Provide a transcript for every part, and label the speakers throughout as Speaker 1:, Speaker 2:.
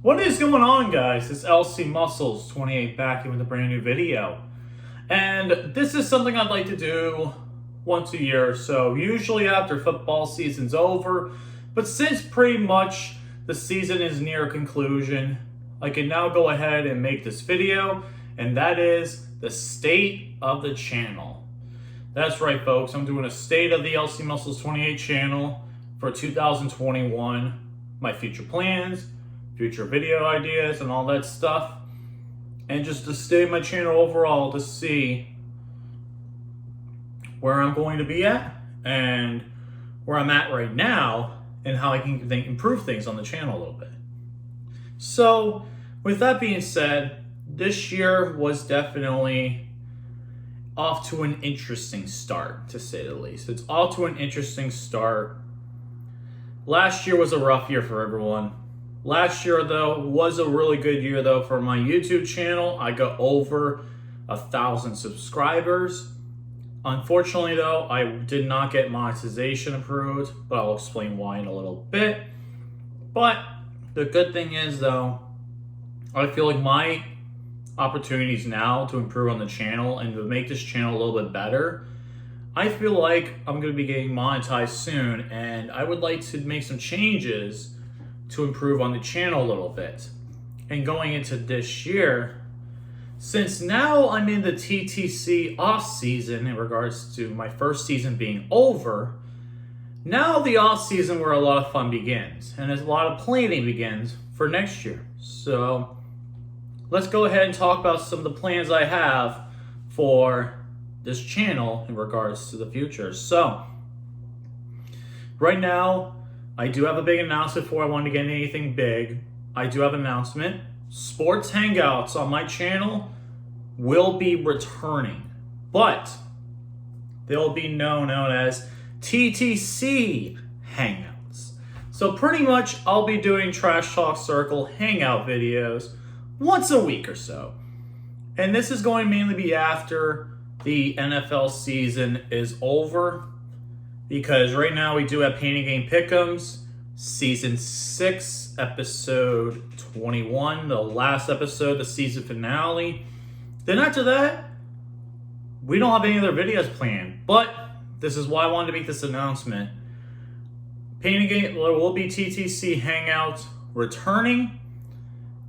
Speaker 1: What is going on, guys? It's LC Muscles 28 back in with a brand new video. And this is something I'd like to do once a year or so, usually after football season's over. But since pretty much the season is near a conclusion, I can now go ahead and make this video, and that is the state of the channel. That's right, folks. I'm doing a state of the LC Muscles 28 channel for 2021, my future plans, future video ideas, and all that stuff. And just to stay my channel overall to see where I'm going to be at and where I'm at right now and how I can improve things on the channel a little bit. So with that being said, this year was definitely off to an interesting start, to say the least. It's off to an interesting start. Last year was a rough year for everyone. Last year, though, was a really good year, though, for my YouTube channel. I got over 1,000 subscribers. Unfortunately, though, I did not get monetization approved, but I'll explain why in a little bit. But the good thing is, though, I feel like my opportunities now to improve on the channel and to make this channel a little bit better, I feel like I'm going to be getting monetized soon, and I would like to make some changes to improve on the channel a little bit. And going into this year, since now I'm in the TTC off season in regards to my first season being over, now the off season where a lot of fun begins and a lot of planning begins for next year. So let's go ahead and talk about some of the plans I have for this channel in regards to the future. So right now, I do have a big announcement before I want to get into anything big. I do have an announcement. Sports Hangouts on my channel will be returning, but they'll be known as TTC Hangouts. So pretty much I'll be doing Trash Talk Circle Hangout videos once a week or so. And this is going to mainly be after the NFL season is over, because right now we do have Painting Game Pick'ems, Season 6, Episode 21, the last episode, the season finale. Then after that, we don't have any other videos planned, but this is why I wanted to make this announcement. Painting Game, there will be TTC Hangouts returning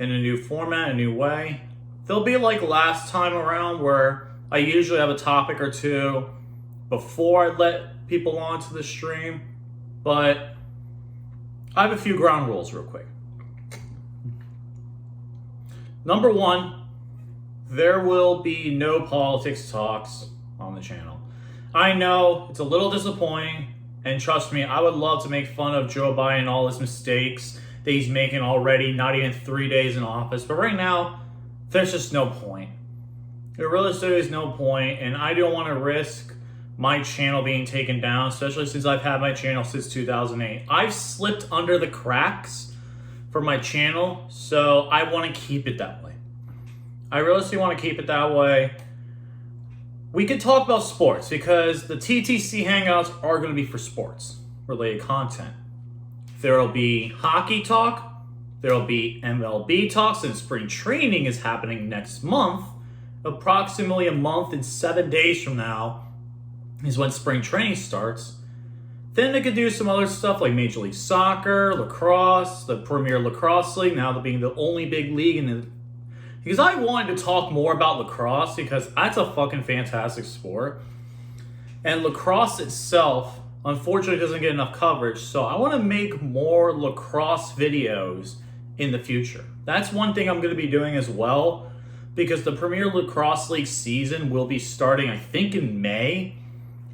Speaker 1: in a new format, a new way. They'll be like last time around, where I usually have a topic or two before I let people onto the stream, but I have a few ground rules real quick. Number one, there will be no politics talks on the channel. I know it's a little disappointing, and trust me, I would love to make fun of Joe Biden and all his mistakes that he's making already, not even 3 days in office, but right now, there's just no point. There really is no point, and I don't want to risk my channel being taken down, especially since I've had my channel since 2008. I've slipped under the cracks for my channel, so I want to keep it that way. I really want to keep it that way. We could talk about sports, because the TTC Hangouts are going to be for sports related content. There will be hockey talk. There will be MLB talk, since spring training is happening next month. Approximately a month and 7 days from now is when spring training starts. Then they could do some other stuff like Major League Soccer, lacrosse, the Premier Lacrosse League, now being the only big league in the... Because I wanted to talk more about lacrosse, because that's a fucking fantastic sport. And lacrosse itself, unfortunately, doesn't get enough coverage, so I want to make more lacrosse videos in the future. That's one thing I'm going to be doing as well, because the Premier Lacrosse League season will be starting, I think, in May.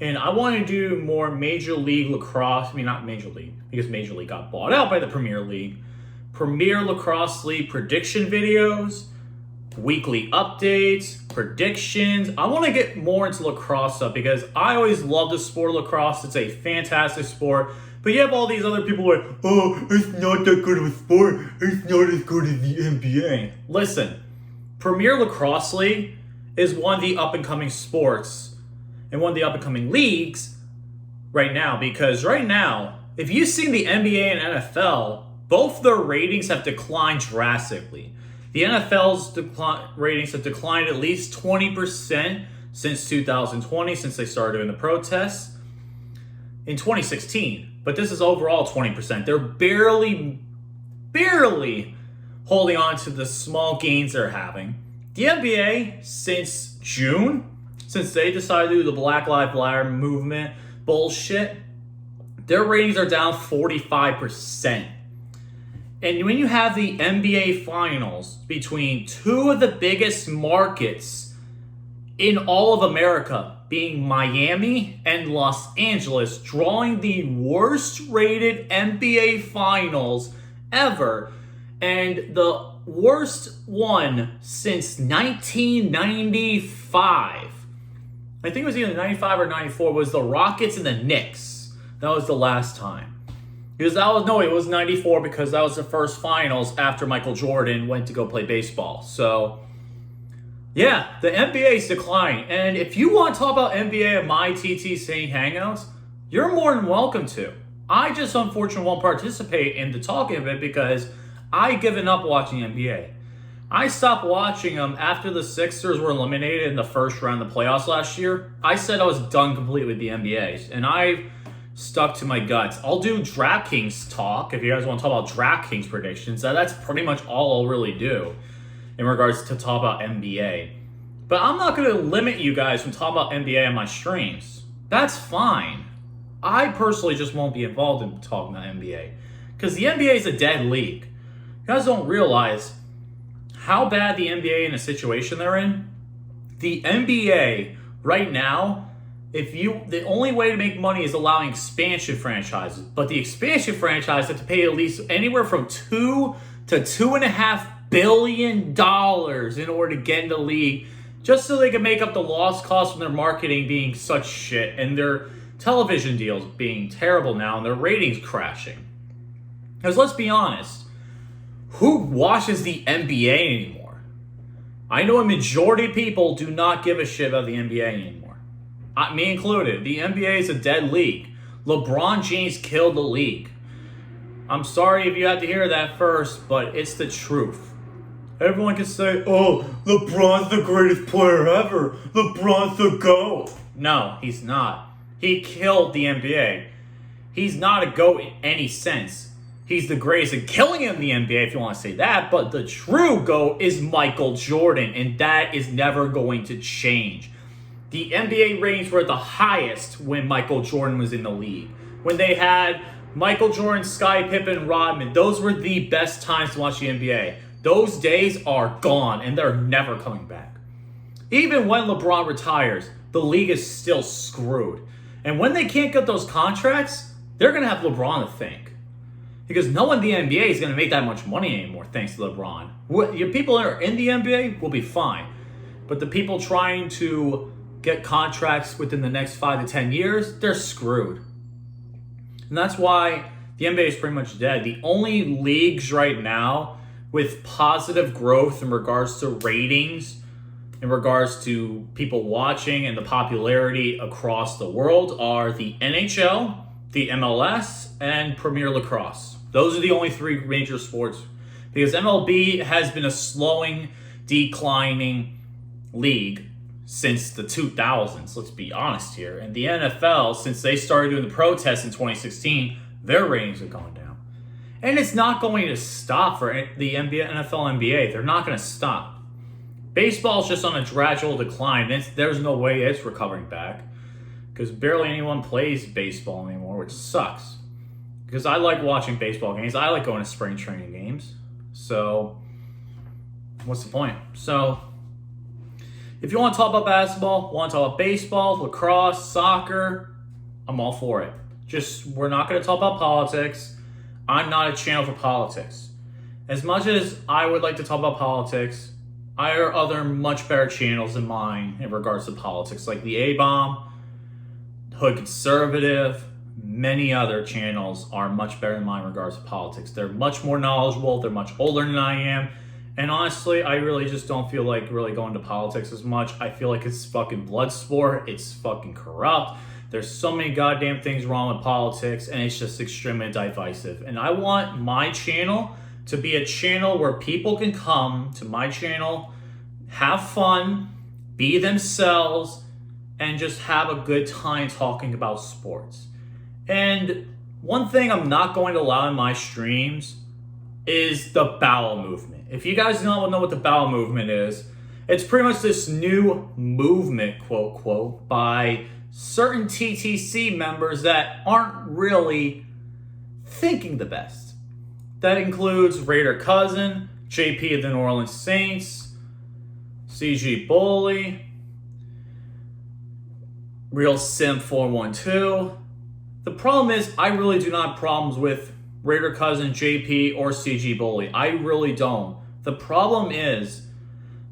Speaker 1: And I want to do more Major League Lacrosse, not Major League, because Major League got bought out by the Premier League. Premier Lacrosse League prediction videos, weekly updates, predictions. I want to get more into lacrosse stuff, because I always love the sport of lacrosse. It's a fantastic sport. But you have all these other people who are, oh, it's not that good of a sport. It's not as good as the NBA. Listen, Premier Lacrosse League is one of the up-and-coming sports and one of the up-and-coming leagues right now, because right now, if you've seen the NBA and NFL, both their ratings have declined drastically. The NFL's ratings have declined at least 20% since 2020, since they started doing the protests in 2016. But this is overall 20%. They're barely holding on to the small gains they're having. The NBA, since June, since they decided to do the Black Lives Matter movement bullshit, their ratings are down 45%. And when you have the NBA Finals between two of the biggest markets in all of America, being Miami and Los Angeles, drawing the worst rated NBA Finals ever, and the worst one since 1995. I think it was either 95 or 94, was the Rockets and the Knicks. That was the last time. Because it was 94, because that was the first finals after Michael Jordan went to go play baseball. So, yeah, the NBA's declining. And if you want to talk about NBA at my TT Saint Hangouts, you're more than welcome to. I just unfortunately won't participate in the talking of it because I've given up watching NBA. I stopped watching them after the Sixers were eliminated in the first round of the playoffs last year. I said I was done completely with the NBA, and I've stuck to my guts. I'll do DraftKings talk if you guys want to talk about DraftKings predictions. That's pretty much all I'll really do in regards to talk about NBA. But I'm not going to limit you guys from talking about NBA on my streams. That's fine. I personally just won't be involved in talking about NBA because the NBA is a dead league. You guys don't realize how bad the NBA in the situation they're in. The NBA right now, the only way to make money is allowing expansion franchises, but the expansion franchise have to pay at least anywhere from $2 to $2.5 billion in order to get in the league, just so they can make up the lost costs from their marketing being such shit and their television deals being terrible now and their ratings crashing. Because let's be honest, who watches the NBA anymore? I know a majority of people do not give a shit about the NBA anymore. Me included. The NBA is a dead league. LeBron James killed the league. I'm sorry if you had to hear that first, but it's the truth. Everyone can say, oh, LeBron's the greatest player ever. LeBron's the GOAT. No, he's not. He killed the NBA. He's not a GOAT in any sense. He's the greatest at killing in the NBA, if you want to say that, but the true GOAT is Michael Jordan, and that is never going to change. The NBA ratings were at the highest when Michael Jordan was in the league. When they had Michael Jordan, Scottie Pippen, Rodman, those were the best times to watch the NBA. Those days are gone, and they're never coming back. Even when LeBron retires, the league is still screwed. And when they can't get those contracts, they're going to have LeBron to thank. Because no one in the NBA is going to make that much money anymore thanks to LeBron. Your people that are in the NBA will be fine. But the people trying to get contracts within the next 5 to 10 years, they're screwed. And that's why the NBA is pretty much dead. The only leagues right now with positive growth in regards to ratings, in regards to people watching and the popularity across the world are the NHL, the MLS, and Premier Lacrosse. Those are the only three major sports. Because MLB has been a slowing, declining league since the 2000s, let's be honest here. And the NFL, since they started doing the protests in 2016, their ratings have gone down. And it's not going to stop for the NBA, NFL, NBA. They're not going to stop. Baseball's just on a gradual decline. There's no way it's recovering back because barely anyone plays baseball anymore, which sucks. Because I like watching baseball games. I like going to spring training games. So, what's the point? So, if you want to talk about basketball, want to talk about baseball, lacrosse, soccer, I'm all for it. Just, we're not going to talk about politics. I'm not a channel for politics. As much as I would like to talk about politics, there are other much better channels than mine in regards to politics, like the A-Bomb, Hood Conservative, many other channels are much better than mine in regards to politics. They're much more knowledgeable, they're much older than I am, and honestly, I really just don't feel like really going to politics as much. I feel like it's fucking blood sport, it's fucking corrupt. There's so many goddamn things wrong with politics, and it's just extremely divisive. And I want my channel to be a channel where people can come to my channel, have fun, be themselves, and just have a good time talking about sports. And one thing I'm not going to allow in my streams is the bowel movement. If you guys don't know what the bowel movement is, it's pretty much this new movement, quote, quote, by certain TTC members that aren't really thinking the best. That includes Raider Cousin, JP of the New Orleans Saints, CG Bully, Real Sim 412. The problem is, I really do not have problems with Raider Cousin, JP, or CG Bully. I really don't. The problem is,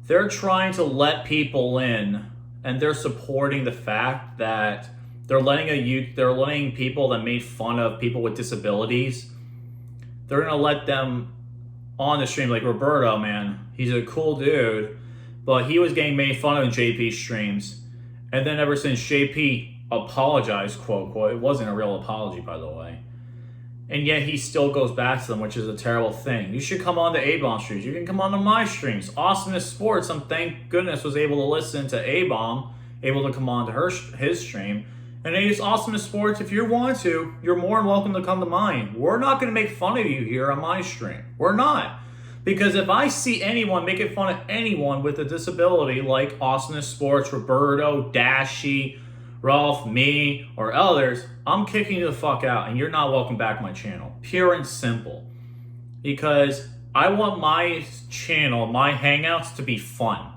Speaker 1: they're trying to let people in, and they're supporting the fact that they're letting people that made fun of people with disabilities, they're gonna let them on the stream. Like Roberto, man, he's a cool dude, but he was getting made fun of in JP streams, and then ever since JP apologized, quote, quote, it wasn't a real apology, by the way, and yet he still goes back to them, which is a terrible thing. You should come on to A-Bomb streams. You can come on to my streams. Awesomeness Sports, thank goodness, was able to listen to A-Bomb, able to come on to his stream. And it's Awesomeness Sports. If you want to, you're more than welcome to come to mine. We're not going to make fun of you here on my stream. We're not. Because if I see anyone making fun of anyone with a disability like Awesomeness Sports, Roberto, Dashy, Rolf, me, or others, I'm kicking you the fuck out, and you're not welcome back to my channel. Pure and simple. Because I want my channel, my hangouts, to be fun.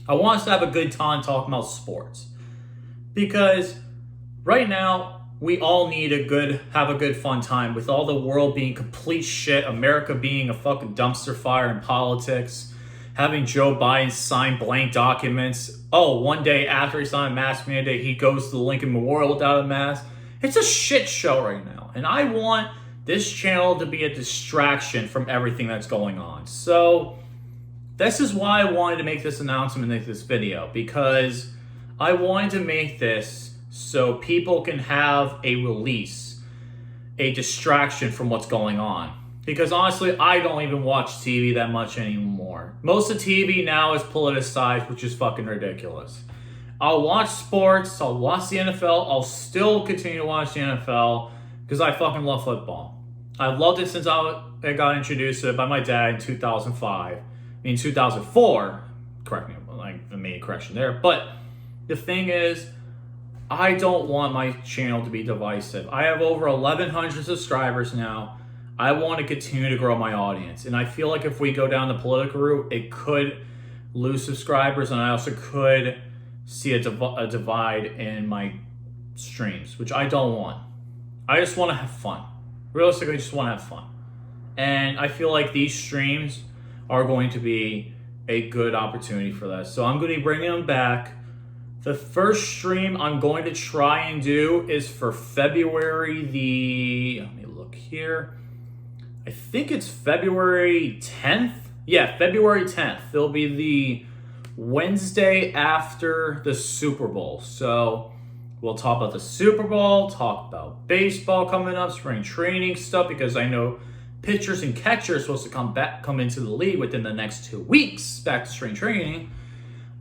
Speaker 1: I want us to have a good time talking about sports. Because right now, we all need have a good fun time with all the world being complete shit, America being a fucking dumpster fire in politics, having Joe Biden sign blank documents. Oh, one day after he signed a mask mandate, he goes to the Lincoln Memorial without a mask. It's a shit show right now. And I want this channel to be a distraction from everything that's going on. So this is why I wanted to make this announcement and make this video. Because I wanted to make this so people can have a release, a distraction from what's going on. Because honestly, I don't even watch TV that much anymore. Most of TV now is politicized, which is fucking ridiculous. I'll watch sports, I'll watch the NFL, I'll still continue to watch the NFL because I fucking love football. I've loved it since I got introduced to it by my dad in 2005. I mean, 2004, correct me, I made a correction there. But the thing is, I don't want my channel to be divisive. I have over 1,100 subscribers now. I want to continue to grow my audience. And I feel like if we go down the political route, it could lose subscribers, and I also could see a divide in my streams, which I don't want. I just want to have fun. Realistically, I just want to have fun. And I feel like these streams are going to be a good opportunity for that. So I'm going to be bringing them back. The first stream I'm going to try and do is for February let me look here. I think it's February 10th. Yeah, February 10th. It'll be the Wednesday after the Super Bowl. So we'll talk about the Super Bowl, talk about baseball coming up, spring training stuff, because I know pitchers and catchers are supposed to come into the league within the next 2 weeks, back to spring training.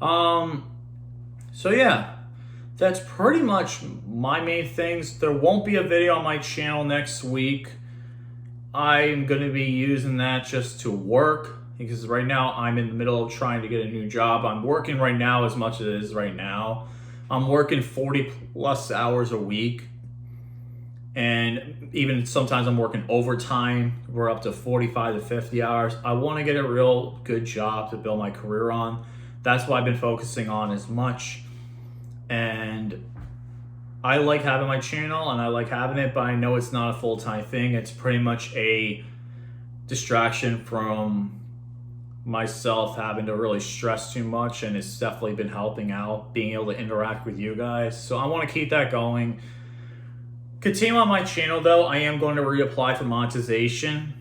Speaker 1: So yeah, that's pretty much my main things. There won't be a video on my channel next week. I'm going to be using that just to work, because right now I'm in the middle of trying to get a new job. I'm working right now as much as it is right now. I'm working 40 plus hours a week, and even sometimes I'm working overtime. We're up to 45 to 50 hours. I want to get a real good job to build my career on. That's what I've been focusing on as much. And I like having my channel, and I like having it, but I know it's not a full-time thing. It's pretty much a distraction from myself having to really stress too much, and it's definitely been helping out being able to interact with you guys. So I want to keep that going. Continue on my channel though. I am going to reapply for monetization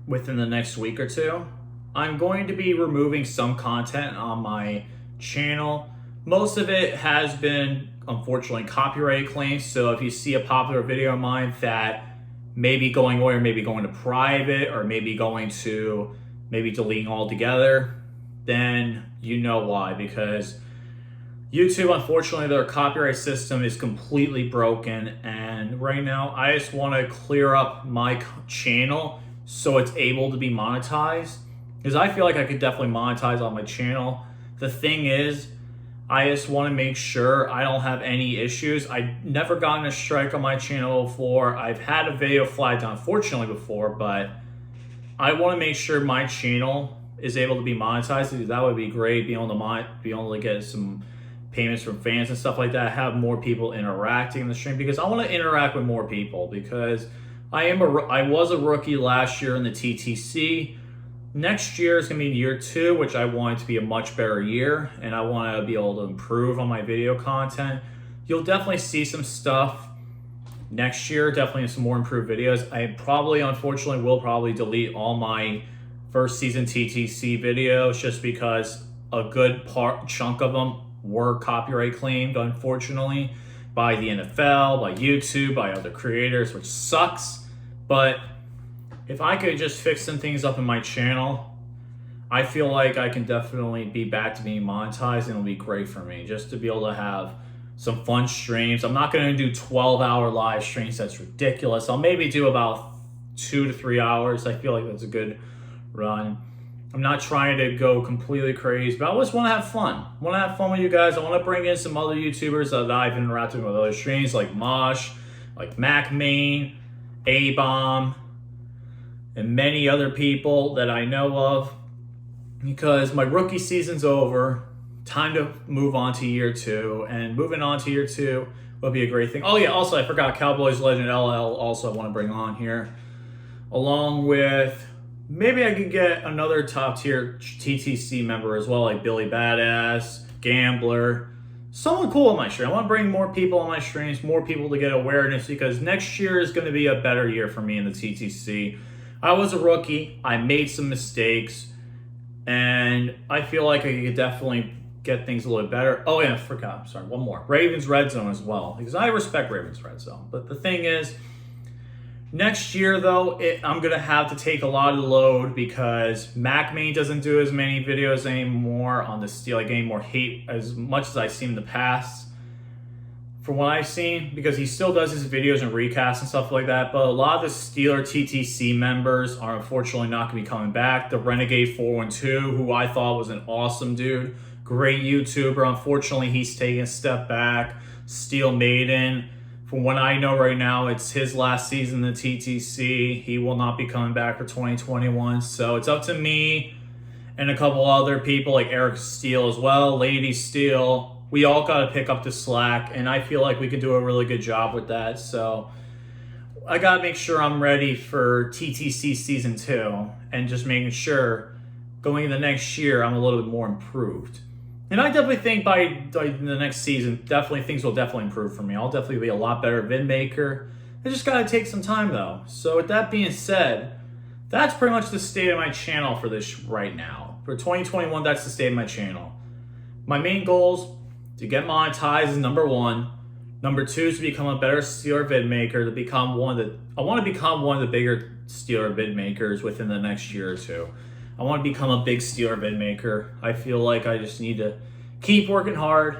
Speaker 1: within the next week or two. I'm going to be removing some content on my channel. Most of it has been unfortunately copyright claims. So if you see a popular video of mine that may be going away, or maybe going to private, or maybe going to deleting altogether, then you know why. Because YouTube, unfortunately, their copyright system is completely broken, and right now I just want to clear up my channel so it's able to be monetized, because I feel like I could definitely monetize on my channel. The thing is, I just want to make sure I don't have any issues. I've never gotten a strike on my channel before. I've had a video flagged, unfortunately, before, but I want to make sure my channel is able to be monetized, because that would be great, be able to get some payments from fans and stuff like that, have more people interacting in the stream, because I want to interact with more people, because I was a rookie last year in the TTC. Next year is going to be year 2, which I want it to be a much better year, and I want to be able to improve on my video content. You'll definitely see some stuff next year, definitely some more improved videos. I probably, unfortunately, will probably delete all my first season TTC videos, just because a good chunk of them were copyright claimed, unfortunately, by the NFL, by YouTube, by other creators, which sucks. But if I could just fix some things up in my channel, I feel like I can definitely be back to being monetized, and it'll be great for me just to be able to have some fun streams. I'm not going to do 12-hour live streams. That's ridiculous. I'll maybe do about 2 to 3 hours. I feel like that's a good run. I'm not trying to go completely crazy, but I just want to have fun. I want to have fun with you guys. I want to bring in some other YouTubers that I've interacted with other streams, like Mosh, like MacMain, A-Bomb, and many other people that I know of, because my rookie season's over. Time to move on to year 2, and moving on to year 2 will be a great thing. Oh yeah, also I forgot Cowboys Legend LL also I want to bring on here, along with maybe I could get another top tier TTC member as well, like Billy Badass, Gambler, someone cool on my stream. I want to bring more people on my streams, more people to get awareness, because next year is going to be a better year for me in the TTC. I was a rookie. I made some mistakes, and I feel like I could definitely get things a little better. Oh yeah, I forgot. I'm sorry. One more. Ravens Red Zone as well, because I respect Ravens Red Zone. But the thing is, next year though, I'm going to have to take a lot of the load, because MacMain doesn't do as many videos anymore on the Steel. Like, any more hate as much as I've seen in the past. From what I've seen, because he still does his videos and recasts and stuff like that, but a lot of the Steeler TTC members are unfortunately not going to be coming back. The Renegade 412, who I thought was an awesome dude, great YouTuber, unfortunately he's taking a step back. Steel Maiden, from what I know right now, it's his last season in the TTC. He will not be coming back for 2021, so it's up to me and a couple other people like Eric Steele as well, Lady Steele. We all got to pick up the slack, and I feel like we can do a really good job with that. So I got to make sure I'm ready for TTC Season 2, and just making sure going into next year I'm a little bit more improved. And I definitely think by the next season, things will definitely improve for me. I'll definitely be a lot better vid maker. I just got to take some time though. So with that being said, that's pretty much the state of my channel for this right now. For 2021, that's the state of my channel. My main goals: to get monetized is number 1. Number 2 is to become a better Steeler vid maker. I want to become one of the bigger Steeler vid makers within the next year or 2. I want to become a big Steeler vid maker. I feel like I just need to keep working hard,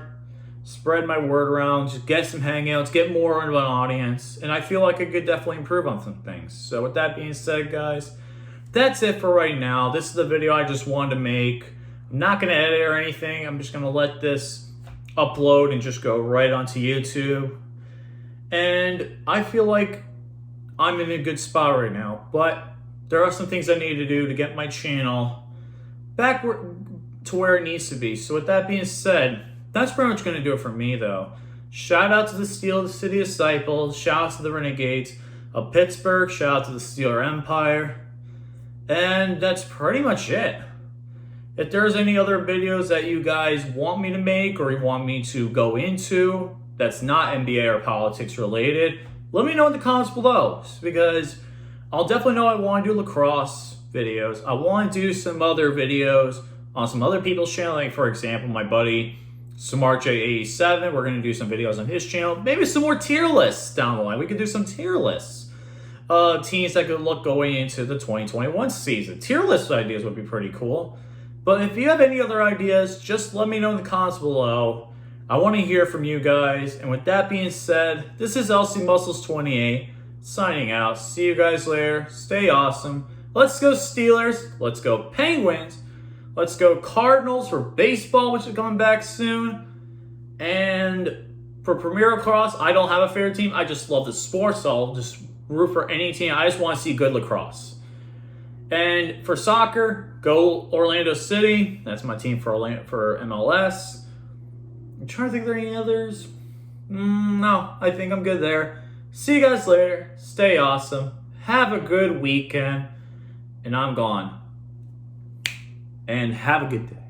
Speaker 1: spread my word around, just get some hangouts, get more into an audience, and I feel like I could definitely improve on some things. So with that being said, guys, that's it for right now. This is the video I just wanted to make. I'm not going to edit or anything. I'm just going to let this upload and just go right onto YouTube. And I feel like I'm in a good spot right now, but there are some things I need to do to get my channel back to where it needs to be. So with that being said, that's pretty much going to do it for me though. Shout out to the Steel City Disciples, shout out to the Renegades of Pittsburgh, shout out to the Steeler Empire, and that's pretty much it. If there's any other videos that you guys want me to make, or you want me to go into that's not NBA or politics related, let me know in the comments below, because I'll definitely know I want to do lacrosse videos. I want to do some other videos on some other people's channel, like for example my buddy Smart J87, we're going to do some videos on his channel. Maybe some more tier lists down the line. We could do some tier lists. Teams that could look going into the 2021 season. Tier list ideas would be pretty cool. But if you have any other ideas, just let me know in the comments below. I want to hear from you guys. And with that being said, this is LC Muscles 28 signing out. See you guys later. Stay awesome. Let's go Steelers. Let's go Penguins. Let's go Cardinals for baseball, which is coming back soon. And for Premier Lacrosse, I don't have a favorite team. I just love the sport, so I'll just root for any team. I just want to see good lacrosse. And for soccer, go Orlando City. That's my team for MLS. I'm trying to think if there are any others. No, I think I'm good there. See you guys later. Stay awesome. Have a good weekend. And I'm gone. And have a good day.